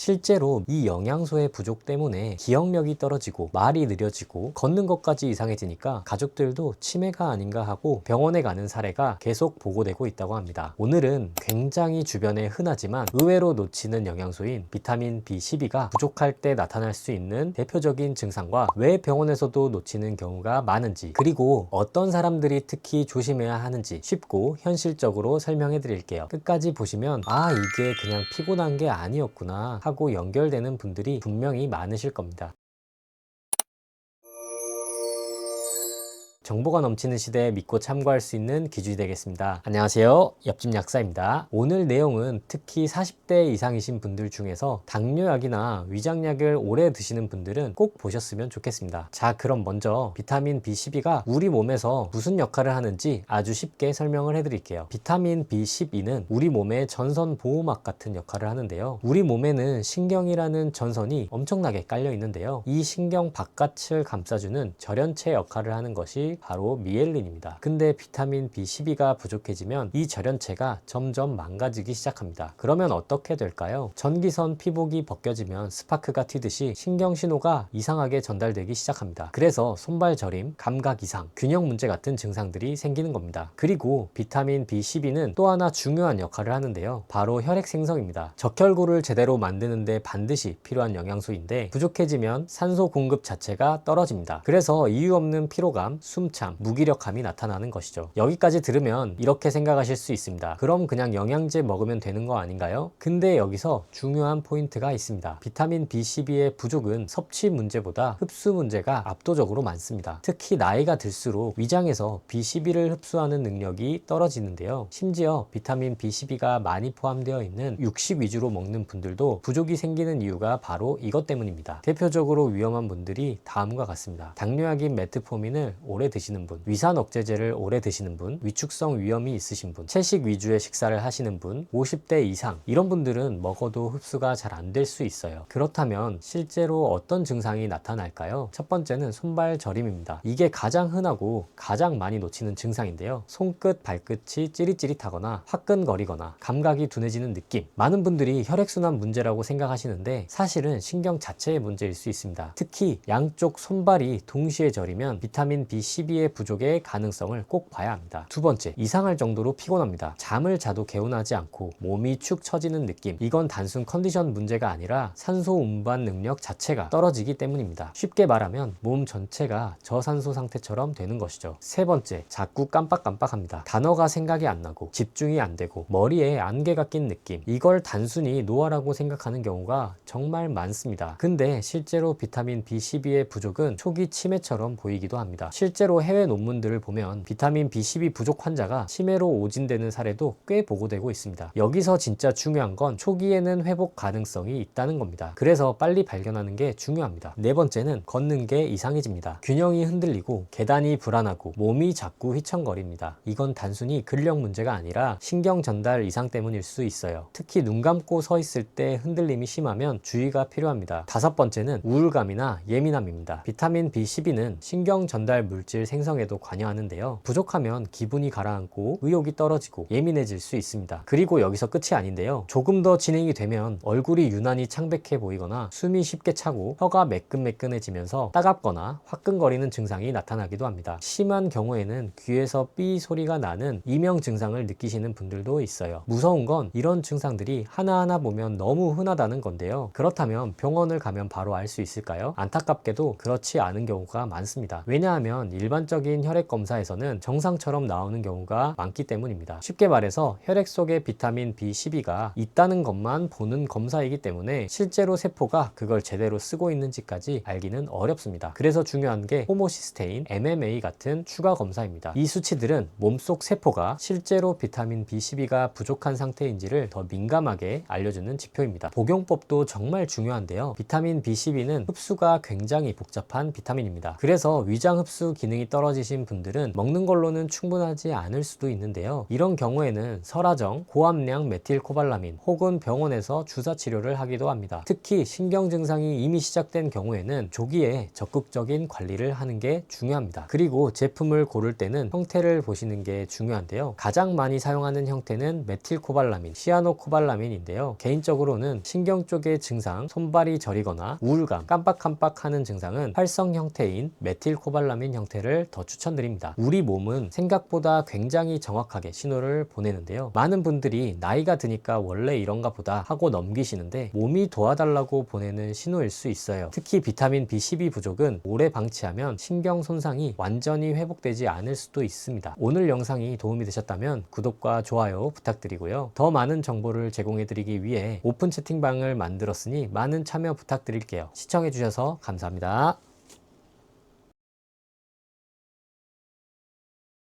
실제로 이 영양소의 부족 때문에 기억력이 떨어지고 말이 느려지고 걷는 것까지 이상해지니까 가족들도 치매가 아닌가 하고 병원에 가는 사례가 계속 보고되고 있다고 합니다. 오늘은 굉장히 주변에 흔하지만 의외로 놓치는 영양소인 비타민 B12가 부족할 때 나타날 수 있는 대표적인 증상과 왜 병원에서도 놓치는 경우가 많은지, 그리고 어떤 사람들이 특히 조심해야 하는지 쉽고 현실적으로 설명해 드릴게요. 끝까지 보시면 이게 그냥 피곤한 게 아니었구나 하고 연결되는 분들이 분명히 많으실 겁니다. 정보가 넘치는 시대에 믿고 참고할 수 있는 기준이 되겠습니다. 안녕하세요, 옆집 약사입니다. 오늘 내용은 특히 40대 이상이신 분들 중에서 당뇨약이나 위장약을 오래 드시는 분들은 꼭 보셨으면 좋겠습니다. 자, 그럼 먼저 비타민 B12가 우리 몸에서 무슨 역할을 하는지 아주 쉽게 설명을 해드릴게요. 비타민 B12는 우리 몸의 전선 보호막 같은 역할을 하는데요. 우리 몸에는 신경이라는 전선이 엄청나게 깔려 있는데요. 이 신경 바깥을 감싸주는 절연체 역할을 하는 것이 바로 미엘린입니다. 근데 비타민 B12가 부족해지면 이 절연체가 점점 망가지기 시작합니다. 그러면 어떻게 될까요? 전기선 피복이 벗겨지면 스파크가 튀듯이 신경 신호가 이상하게 전달되기 시작합니다. 그래서 손발 저림, 감각 이상, 균형 문제 같은 증상들이 생기는 겁니다. 그리고 비타민 B12는 또 하나 중요한 역할을 하는데요. 바로 혈액 생성입니다. 적혈구를 제대로 만드는데 반드시 필요한 영양소인데 부족해지면 산소 공급 자체가 떨어집니다. 그래서 이유 없는 피로감, 숨참, 무기력함이 나타나는 것이죠. 여기까지 들으면 이렇게 생각하실 수 있습니다. 그럼 그냥 영양제 먹으면 되는 거 아닌가요? 근데 여기서 중요한 포인트가 있습니다. 비타민 B12의 부족은 섭취 문제보다 흡수 문제가 압도적으로 많습니다. 특히 나이가 들수록 위장에서 B12를 흡수하는 능력이 떨어지는데요. 심지어 비타민 B12가 많이 포함되어 있는 육식 위주로 먹는 분들도 부족이 생기는 이유가 바로 이것 때문입니다. 대표적으로 위험한 분들이 다음과 같습니다. 당뇨약인 메트포민을 오래 드시는 분, 위산 억제제를 오래 드시는 분, 위축성 위염이 있으신 분, 채식 위주의 식사를 하시는 분, 50대 이상, 이런 분들은 먹어도 흡수가 잘 안 될 수 있어요. 그렇다면 실제로 어떤 증상이 나타날까요? 첫 번째는 손발 저림입니다. 이게 가장 흔하고 가장 많이 놓치는 증상인데요. 손끝, 발끝이 찌릿찌릿하거나 화끈거리거나 감각이 둔해지는 느낌. 많은 분들이 혈액순환 문제라고 생각하시는데 사실은 신경 자체의 문제일 수 있습니다. 특히 양쪽 손발이 동시에 저리면 비타민 B12의 부족의 가능성을 꼭 봐야 합니다. 두 번째, 이상할 정도로 피곤합니다. 잠을 자도 개운하지 않고 몸이 축 처지는 느낌. 이건 단순 컨디션 문제가 아니라 산소 운반 능력 자체가 떨어지기 때문입니다. 쉽게 말하면 몸 전체가 저산소 상태처럼 되는 것이죠. 세 번째, 자꾸 깜빡깜빡합니다. 단어가 생각이 안 나고 집중이 안 되고 머리에 안개가 낀 느낌. 이걸 단순히 노화라고 생각하는 경우가 정말 많습니다. 근데 실제로 비타민 B12의 부족은 초기 치매처럼 보이기도 합니다. 실제로 해외 논문들을 보면 비타민 B12 부족 환자가 치매로 오진되는 사례도 꽤 보고되고 있습니다. 여기서 진짜 중요한 건 초기에는 회복 가능성이 있다는 겁니다. 그래서 빨리 발견하는 게 중요합니다. 네 번째는 걷는 게 이상해집니다. 균형이 흔들리고 계단이 불안하고 몸이 자꾸 휘청거립니다. 이건 단순히 근력 문제가 아니라 신경 전달 이상 때문일 수 있어요. 특히 눈 감고 서 있을 때 흔들림이 심하면 주의가 필요합니다. 다섯 번째는 우울감이나 예민함입니다. 비타민 B12는 신경 전달 물질 생성에도 관여하는데요. 부족하면 기분이 가라앉고 의욕이 떨어지고 예민해질 수 있습니다. 그리고 여기서 끝이 아닌데요. 조금 더 진행이 되면 얼굴이 유난히 창백해 보이거나 숨이 쉽게 차고 혀가 매끈매끈해지면서 따갑거나 화끈거리는 증상이 나타나기도 합니다. 심한 경우에는 귀에서 삐 소리가 나는 이명 증상을 느끼시는 분들도 있어요. 무서운 건 이런 증상들이 하나하나 보면 너무 흔하다는 건데요. 그렇다면 병원을 가면 바로 알 수 있을까요? 안타깝게도 그렇지 않은 경우가 많습니다. 왜냐하면 일반적인 혈액 검사에서는 정상처럼 나오는 경우가 많기 때문입니다. 쉽게 말해서 혈액 속에 비타민 B12가 있다는 것만 보는 검사이기 때문에 실제로 세포가 그걸 제대로 쓰고 있는지까지 알기는 어렵습니다. 그래서 중요한 게 호모시스테인, MMA 같은 추가 검사입니다. 이 수치들은 몸속 세포가 실제로 비타민 B12가 부족한 상태인지를 더 민감하게 알려주는 지표입니다. 복용법도 정말 중요한데요. 비타민 B12는 흡수가 굉장히 복잡한 비타민입니다. 그래서 위장 흡수 기능에 기능이 떨어지신 분들은 먹는 걸로는 충분하지 않을 수도 있는데요. 이런 경우에는 설화정, 고함량 메틸코발라민 혹은 병원에서 주사 치료를 하기도 합니다. 특히 신경 증상이 이미 시작된 경우에는 조기에 적극적인 관리를 하는 게 중요합니다. 그리고 제품을 고를 때는 형태를 보시는 게 중요한데요. 가장 많이 사용하는 형태는 메틸코발라민, 시아노코발라민인데요. 개인적으로는 신경 쪽의 증상, 손발이 저리거나 우울감, 깜빡깜빡하는 증상은 활성 형태인 메틸코발라민 형태를 더 추천드립니다. 우리 몸은 생각보다 굉장히 정확하게 신호를 보내는데요. 많은 분들이 나이가 드니까 원래 이런가 보다 하고 넘기시는데 몸이 도와달라고 보내는 신호일 수 있어요. 특히 비타민 B12 부족은 오래 방치하면 신경 손상이 완전히 회복되지 않을 수도 있습니다. 오늘 영상이 도움이 되셨다면 구독과 좋아요 부탁드리고요. 더 많은 정보를 제공해드리기 위해 오픈 채팅방을 만들었으니 많은 참여 부탁드릴게요. 시청해주셔서 감사합니다.